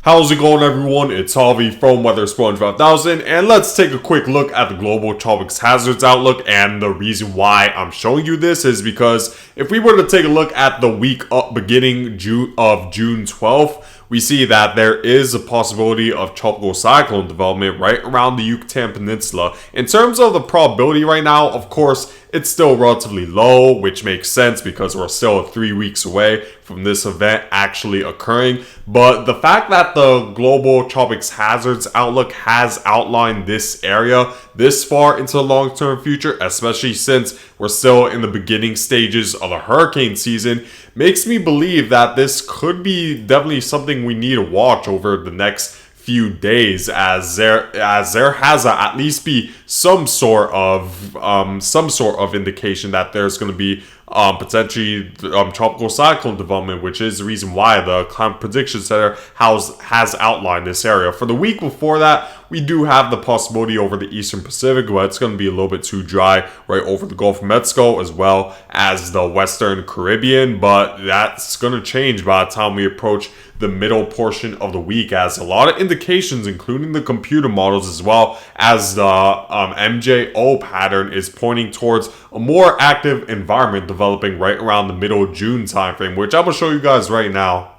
How's it going, everyone? It's Harvey from Weather Sponge 5000, and let's take a quick look at the global tropics hazards outlook. And the reason why I'm showing you this is because if we were to take a look at the week up beginning June 12th, we see that there is a possibility of tropical cyclone development right around the Yucatan Peninsula. In terms of the probability right now, of course, it's still relatively low, which makes sense because we're still 3 weeks away from this event actually occurring. But the fact that the global tropics hazards outlook has outlined this area this far into the long-term future, especially since we're still in the beginning stages of a hurricane season, makes me believe that this could be definitely something we need to watch over the next few days, as there has to at least be some sort of indication that there's going to be potentially tropical cyclone development, which is the reason why the Climate Prediction Center has outlined this area. For the week before that, we do have the possibility over the Eastern Pacific, but it's going to be a little bit too dry right over the Gulf of Mexico as well as the Western Caribbean, but that's going to change by the time we approach the middle portion of the week, as a lot of indications, including the computer models as well as the MJO pattern, is pointing towards a more active environment developing right around the middle of June timeframe, which I'm going to show you guys right now.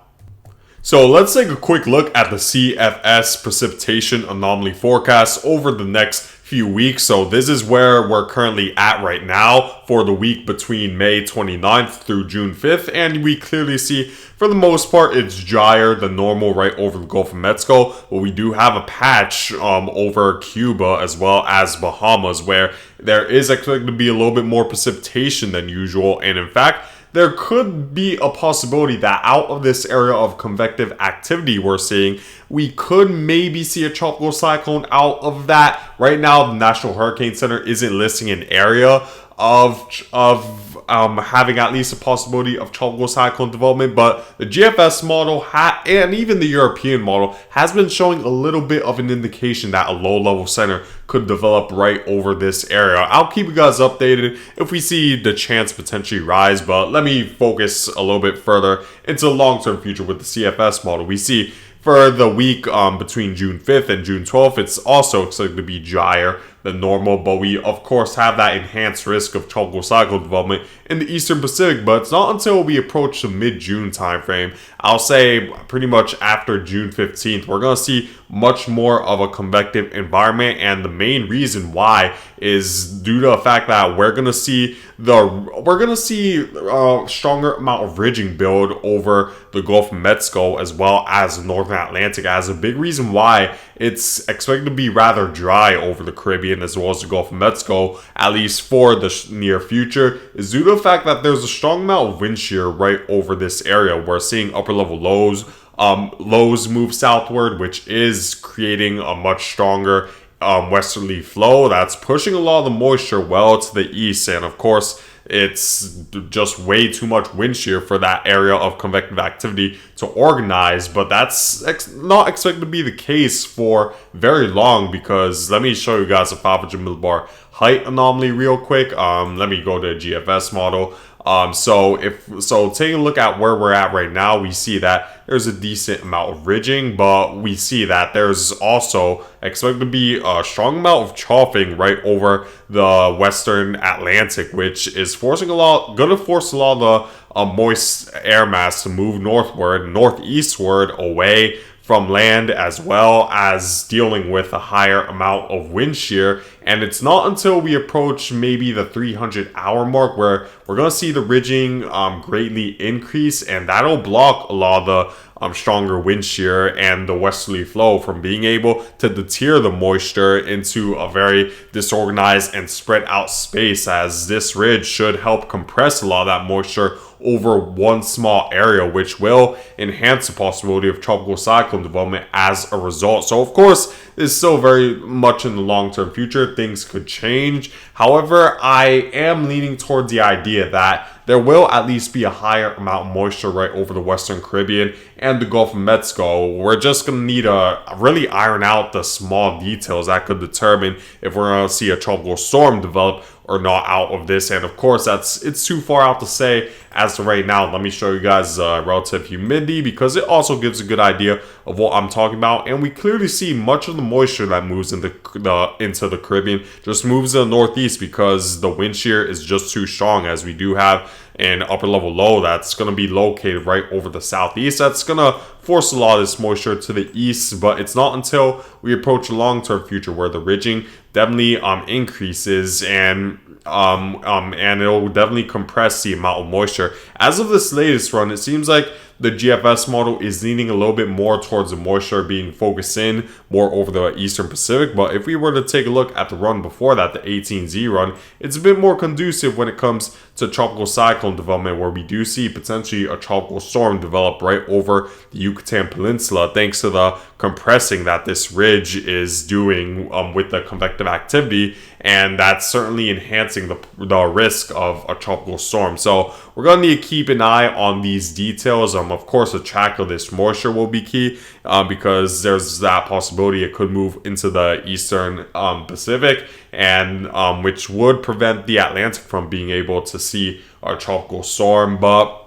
So let's take a quick look at the CFS precipitation anomaly forecast over the next few weeks. So this is where we're currently at right now for the week between May 29th through June 5th. And we clearly see, for the most part, it's drier than normal right over the Gulf of Mexico. But we do have a patch over Cuba as well as Bahamas, where there is expected to be a little bit more precipitation than usual. And in fact, there could be a possibility that out of this area of convective activity we're seeing, we could maybe see a tropical cyclone out of that. Right now, the National Hurricane Center isn't listing an area of having at least a possibility of tropical cyclone development, but the GFS model and even the European model has been showing a little bit of an indication that a low-level center could develop right over this area. I'll keep you guys updated if we see the chance potentially rise, but let me focus a little bit further into the long-term future with the CFS model. We see for the week between June 5th and June 12th, it's also expected to be drier than normal, but we of course have that enhanced risk of tropical cyclone development in the Eastern Pacific. But it's not until we approach the mid-June timeframe, I'll say pretty much after June 15th, we're going to see much more of a convective environment. And the main reason why is due to the fact that we're going to see a stronger amount of ridging build over the Gulf of Mexico as well as the Northern Atlantic, as a big reason why it's expected to be rather dry over the Caribbean as well as the Gulf of Mexico, at least for the near future, is due to the fact that there's a strong amount of wind shear right over this area. We're seeing upper level lows move southward, which is creating a much stronger westerly flow that's pushing a lot of the moisture well to the east. And of course, it's just way too much wind shear for that area of convective activity to organize, but that's not expected to be the case for very long, because let me show you guys a 500 millibar height anomaly real quick. Let me go to a GFS model. So taking a look at where we're at right now, we see that there's a decent amount of ridging, but we see that there's also expected to be a strong amount of troughing right over the Western Atlantic, which is gonna force a lot of the moist air mass to move northeastward away from land, as well as dealing with a higher amount of wind shear. And it's not until we approach maybe the 300-hour mark where we're going to see the ridging greatly increase, and that'll block a lot of the stronger wind shear and the westerly flow from being able to deter the moisture into a very disorganized and spread out space, as this ridge should help compress a lot of that moisture over one small area, which will enhance the possibility of tropical cyclone development as a result. So of course, it's still very much in the long-term future. Things could change. However, I am leaning towards the idea that there will at least be a higher amount of moisture right over the Western Caribbean and the Gulf of Mexico. We're just going to need to really iron out the small details that could determine if we're going to see a tropical storm develop or not out of this. And of course, it's too far out to say as of right now. Let me show you guys relative humidity, because it also gives a good idea of what I'm talking about. And we clearly see much of the moisture that moves into the Caribbean just moves to the northeast, because the wind shear is just too strong, as we do have an upper level low that's going to be located right over the southeast. That's going to force a lot of this moisture to the east, but it's not until we approach the long-term future where the ridging definitely increases, and it'll definitely compress the amount of moisture. As of this latest run, it seems like the GFS model is leaning a little bit more towards the moisture being focused in more over the Eastern Pacific. But if we were to take a look at the run before that, the 18Z run, it's a bit more conducive when it comes to tropical cyclone development, where we do see potentially a tropical storm develop right over the Yucatan Peninsula, thanks to the compressing that this ridge is doing with the convective activity, and that's certainly enhancing the risk of a tropical storm. So we're going to need to keep an eye on these details. Of course, the track of this moisture will be key, because there's that possibility it could move into the Eastern Pacific, and which would prevent the Atlantic from being able to see a tropical storm. But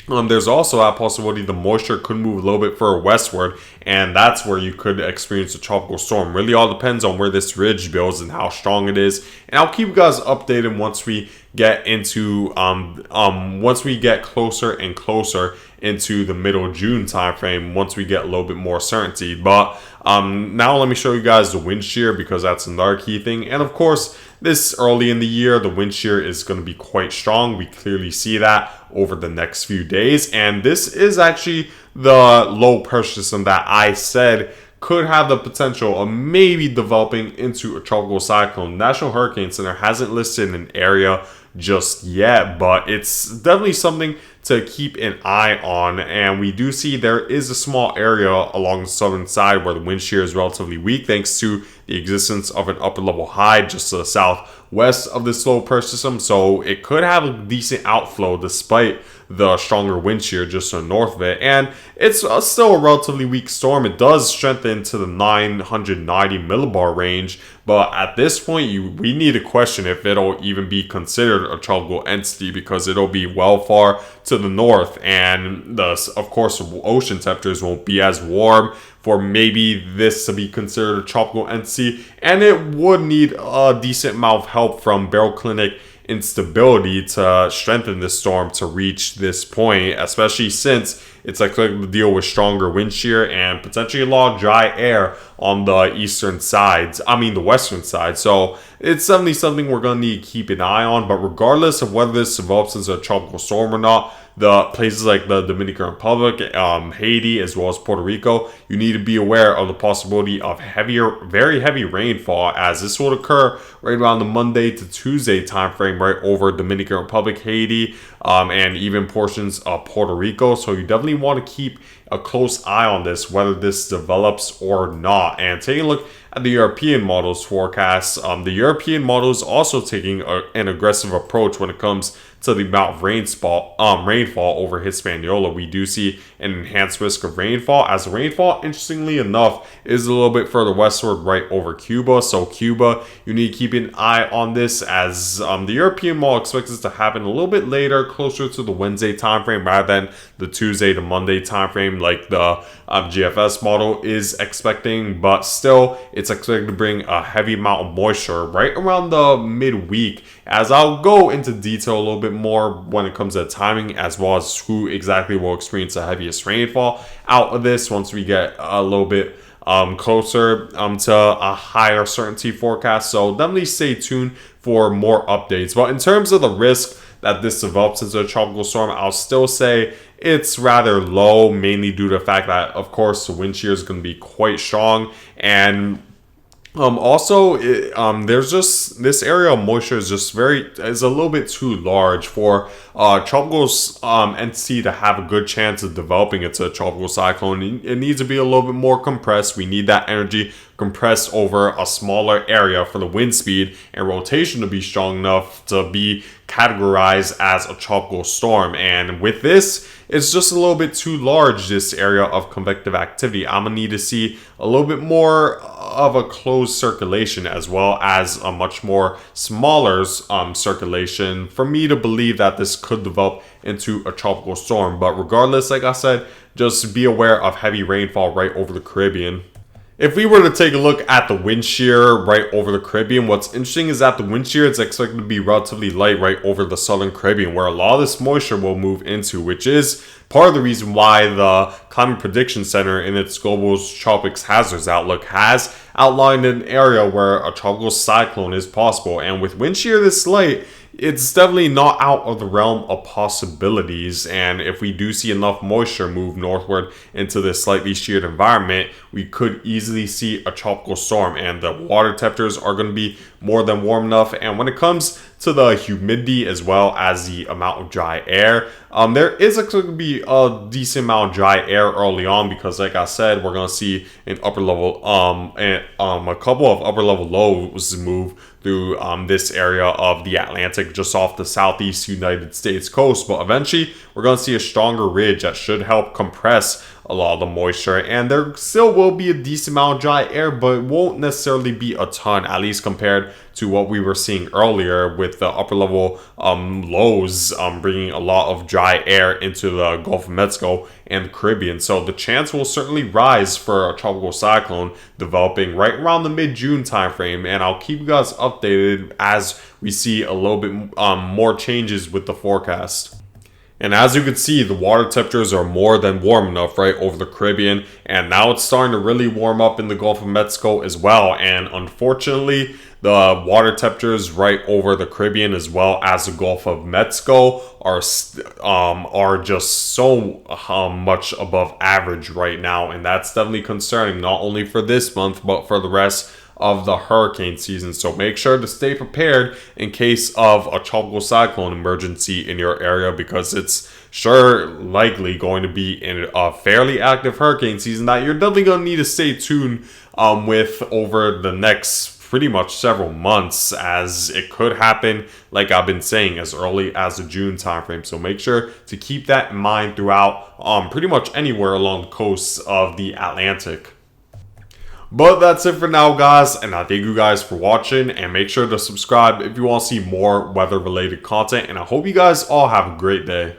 there's also that possibility the moisture could move a little bit further westward, and that's where you could experience a tropical storm. Really all depends on where this ridge builds and how strong it is. And I'll keep you guys updated once we get into once we get closer and closer into the middle of June timeframe, once we get a little bit more certainty. But now let me show you guys the wind shear, because that's another key thing. And of course, this early in the year, the wind shear is going to be quite strong. We clearly see that over the next few days. And this is actually the low pressure system that I said could have the potential of maybe developing into a tropical cyclone. National Hurricane Center hasn't listed an area just yet, but it's definitely something to keep an eye on. And we do see there is a small area along the southern side where the wind shear is relatively weak, thanks to the existence of an upper level high just to the southwest of this low pressure system. So it could have a decent outflow despite the stronger wind shear just to the north of it. And it's still a relatively weak storm. It does strengthen to the 990 millibar range, but at this point we need to question if it'll even be considered a tropical entity, because it'll be well far to the north, and of course ocean temperatures won't be as warm for maybe this to be considered a tropical entity. And it would need a decent amount of help from baroclinic instability to strengthen this storm to reach this point, especially since it's expected to deal with stronger wind shear and potentially a lot of dry air on the the western side. So it's definitely something we're going to need to keep an eye on. But regardless of whether this develops as a tropical storm or not, the places like the Dominican Republic, Haiti, as well as Puerto Rico, you need to be aware of the possibility of very heavy rainfall, as this will occur right around the Monday to Tuesday timeframe, right over Dominican Republic, Haiti, and even portions of Puerto Rico. So you definitely want to keep a close eye on this, whether this develops or not. And taking a look at the European models forecast, the European model is also taking an aggressive approach when it comes to the amount of rainfall over Hispaniola. We do see an enhanced risk of rainfall, as rainfall, interestingly enough, is a little bit further westward right over Cuba. So Cuba, you need to keep an eye on this, as the European model expects this to happen a little bit later, closer to the Wednesday timeframe rather than the Tuesday to Monday timeframe like the GFS model is expecting. But still, it's expected to bring a heavy amount of moisture right around the midweek, as I'll go into detail a little bit more when it comes to timing, as well as who exactly will experience the heaviest rainfall out of this once we get a little bit closer to a higher certainty forecast. So definitely stay tuned for more updates. But in terms of the risk that this develops into a tropical storm, I'll still say it's rather low, mainly due to the fact that, of course, the wind shear is going to be quite strong. And there's just this area of moisture is a little bit too large for tropical entity to have a good chance of developing into a tropical cyclone. It needs to be a little bit more compressed. We need that energy compressed over a smaller area for the wind speed and rotation to be strong enough to be categorized as a tropical storm. And with this, it's just a little bit too large, this area of convective activity. I'm gonna need to see a little bit more of a closed circulation as well as a much more smaller circulation for me to believe that this could develop into a tropical storm. But regardless, like I said, just be aware of heavy rainfall right over the Caribbean. If we were to take a look at the wind shear right over the Caribbean, what's interesting is that the wind shear is expected to be relatively light right over the southern Caribbean, where a lot of this moisture will move into, which is part of the reason why the Climate Prediction Center in its Global Tropics Hazards Outlook has outlined an area where a tropical cyclone is possible. And with wind shear this light, it's definitely not out of the realm of possibilities. And if we do see enough moisture move northward into this slightly sheared environment, we could easily see a tropical storm, and the water temperatures are going to be more than warm enough. And when it comes to the humidity as well as the amount of dry air, there is actually going to be a decent amount of dry air early on, because like I said, we're going to see an upper level a couple of upper level lows move through this area of the Atlantic just off the southeast United States coast. But eventually we're going to see a stronger ridge that should help compress a lot of the moisture, and there still will be a decent amount of dry air, but it won't necessarily be a ton, at least compared to what we were seeing earlier with the upper level lows bringing a lot of dry air into the Gulf of Mexico and the Caribbean. So the chance will certainly rise for a tropical cyclone developing right around the mid-June timeframe, and I'll keep you guys updated as we see a little bit more changes with the forecast. And as you can see, the water temperatures are more than warm enough right over the Caribbean, and now it's starting to really warm up in the Gulf of Mexico as well. And unfortunately, the water temperatures right over the Caribbean as well as the Gulf of Mexico are just so much above average right now, and that's definitely concerning, not only for this month but for the rest of the hurricane season. So make sure to stay prepared in case of a tropical cyclone emergency in your area, because it's sure likely going to be in a fairly active hurricane season that you're definitely going to need to stay tuned with over the next pretty much several months, as it could happen, like I've been saying, as early as the June timeframe. So make sure to keep that in mind throughout pretty much anywhere along the coast of the Atlantic. But that's it for now, guys, and I thank you guys for watching, and make sure to subscribe if you want to see more weather related content, and I hope you guys all have a great day.